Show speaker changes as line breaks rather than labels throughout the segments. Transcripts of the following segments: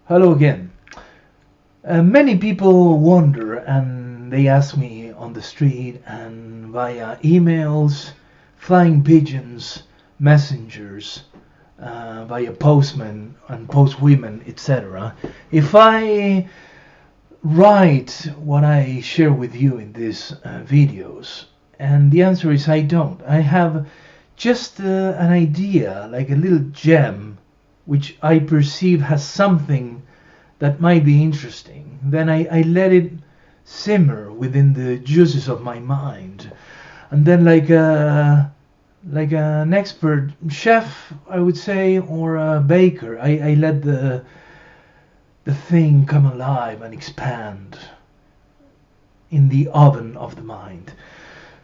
Hello again. Many people wonder and they ask me on the street and via emails, flying pigeons, messengers, via postmen and postwomen, etc. If I write what I share with you in these videos, and the answer is I don't. I have just an idea, like a little gem, which I perceive has something that might be interesting. Then I let it simmer within the juices of my mind, and then like an expert chef, I would say, or a baker, I let the thing come alive and expand in the oven of the mind.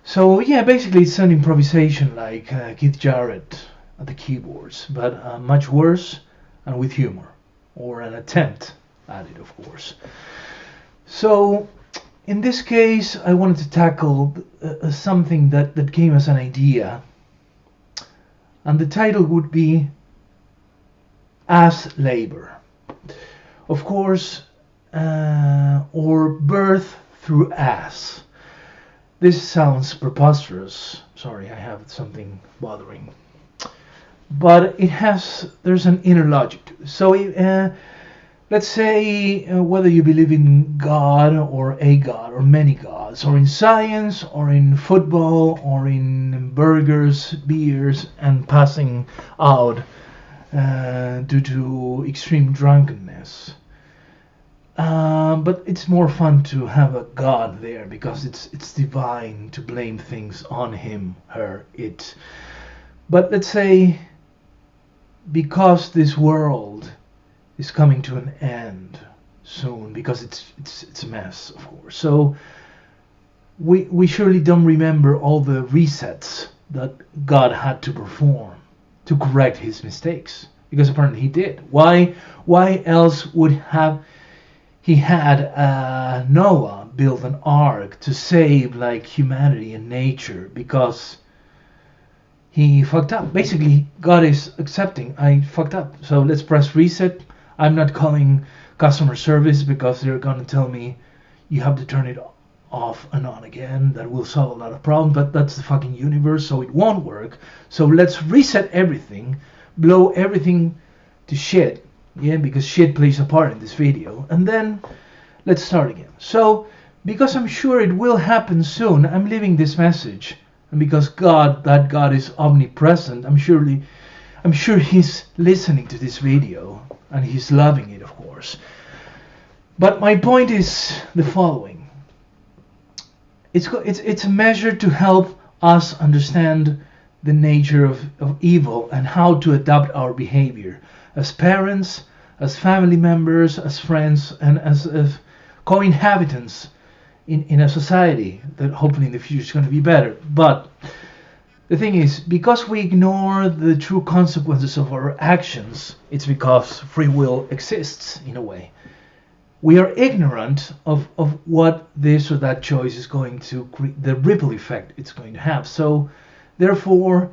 So yeah, basically it's an improvisation like Keith Jarrett at the keyboards, but much worse and with humor, or an attempt at it, of course. So in this case, I wanted to tackle something that came as an idea, and the title would be As Labor. Of course, or birth through ass. This sounds preposterous. Sorry, I have something bothering. But there's an inner logic to it. So let's say whether you believe in God or a God or many gods, or in science or in football or in burgers, beers, and passing out due to extreme drunkenness. But it's more fun to have a God there because it's divine to blame things on him, her, it. But let's say because this world is coming to an end soon, because it's a mess, of course. So we surely don't remember all the resets that God had to perform to correct his mistakes, because apparently he did. Why else would he had Noah build an ark to save like humanity and nature? Because he fucked up. Basically, God is accepting, I fucked up, so let's press reset. I'm not calling customer service because they're gonna tell me you have to turn it off and on again. That will solve a lot of problems, but that's the fucking universe, so it won't work. So let's reset everything, blow everything to shit, yeah, because shit plays a part in this video, and then let's start again. So because I'm sure it will happen soon, I'm leaving this message, and because that God is omnipresent, I'm sure he's listening to this video and he's loving it, of course. But my point is the following. It's a measure to help us understand the nature of evil and how to adapt our behavior as parents, as family members, as friends, and as co-inhabitants in a society that hopefully in the future is going to be better. But the thing is, because we ignore the true consequences of our actions, it's because free will exists in a way. We are ignorant of what this or that choice is going to create, the ripple effect it's going to have. So therefore,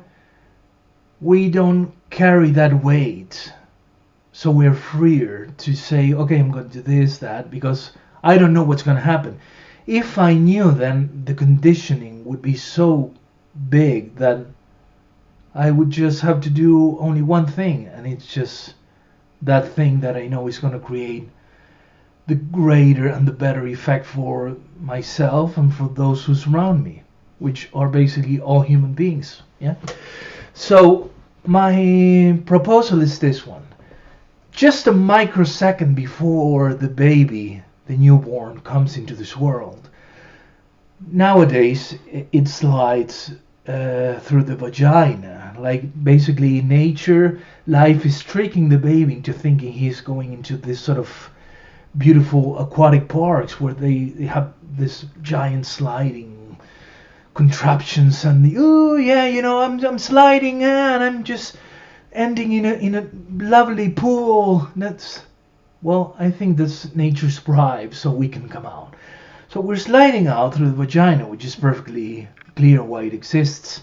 we don't carry that weight. So we're freer to say, okay, I'm going to do this, that, because I don't know what's going to happen. If I knew, then the conditioning would be so big that I would just have to do only one thing, and it's just that thing that I know is going to create the greater and the better effect for myself and for those who surround me, which are basically all human beings. Yeah. So my proposal is this one. Just a microsecond before the baby, the newborn, comes into this world, nowadays it slides through the vagina. Like basically nature, life is tricking the baby into thinking he's going into this sort of beautiful aquatic parks where they have this giant sliding contraptions and oh yeah, you know, I'm sliding and I'm just ending in a lovely pool. I think that's nature's bribe so we can come out. So we're sliding out through the vagina, which is perfectly clear why it exists,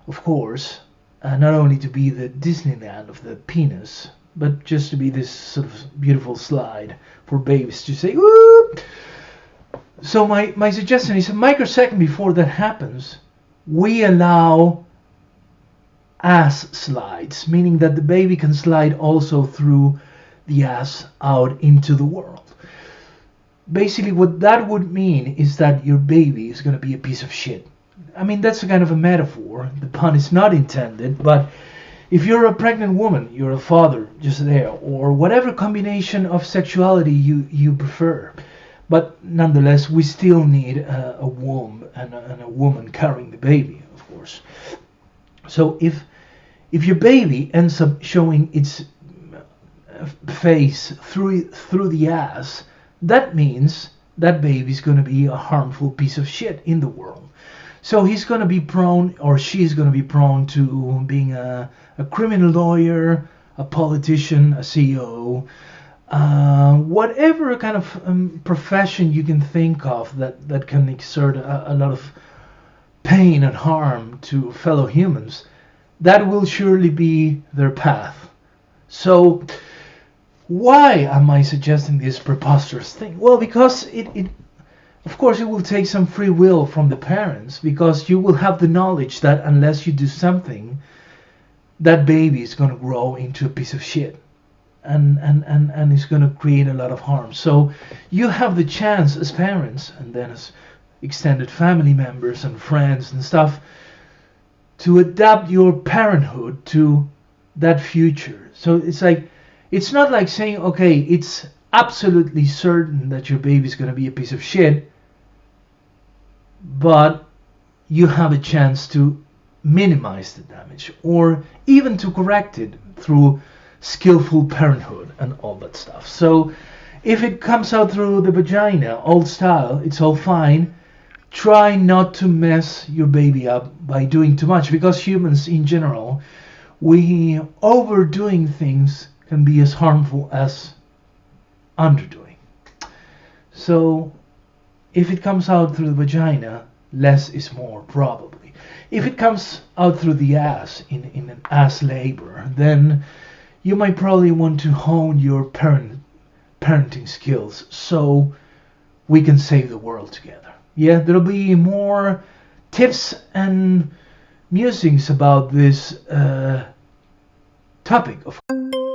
of course, not only to be the Disneyland of the penis, but just to be this sort of beautiful slide for babies to say, woo! So my suggestion is a microsecond before that happens, we allow ass slides, meaning that the baby can slide also through the ass out into the world. Basically, what that would mean is that your baby is going to be a piece of shit. I mean, that's a kind of a metaphor. The pun is not intended, but if you're a pregnant woman, you're a father just there, or whatever combination of sexuality you prefer. But nonetheless, we still need a womb and a woman carrying the baby, of course. So if your baby ends up showing its face through the ass, that means that baby's going to be a harmful piece of shit in the world. So he's going to be prone, or she's going to be prone to being a criminal lawyer, a politician, a CEO, whatever kind of profession you can think of that can exert a lot of pain and harm to fellow humans. That will surely be their path. So why am I suggesting this preposterous thing? Well, because of course it will take some free will from the parents, because you will have the knowledge that unless you do something, that baby is going to grow into a piece of shit and is going to create a lot of harm. So you have the chance as parents, and then as extended family members and friends and stuff, to adapt your parenthood to that future. So it's not like saying, okay, it's absolutely certain that your baby's going to be a piece of shit, but you have a chance to minimize the damage, or even to correct it through skillful parenthood and all that stuff. So if it comes out through the vagina, old style, it's all fine. Try not to mess your baby up by doing too much, because humans in general, we overdoing things can be as harmful as underdoing. So if it comes out through the vagina, less is more, probably. If it comes out through the ass in an ass labor, then you might probably want to hone your parenting skills so we can save the world together. Yeah, there'll be more tips and musings about this topic, of course.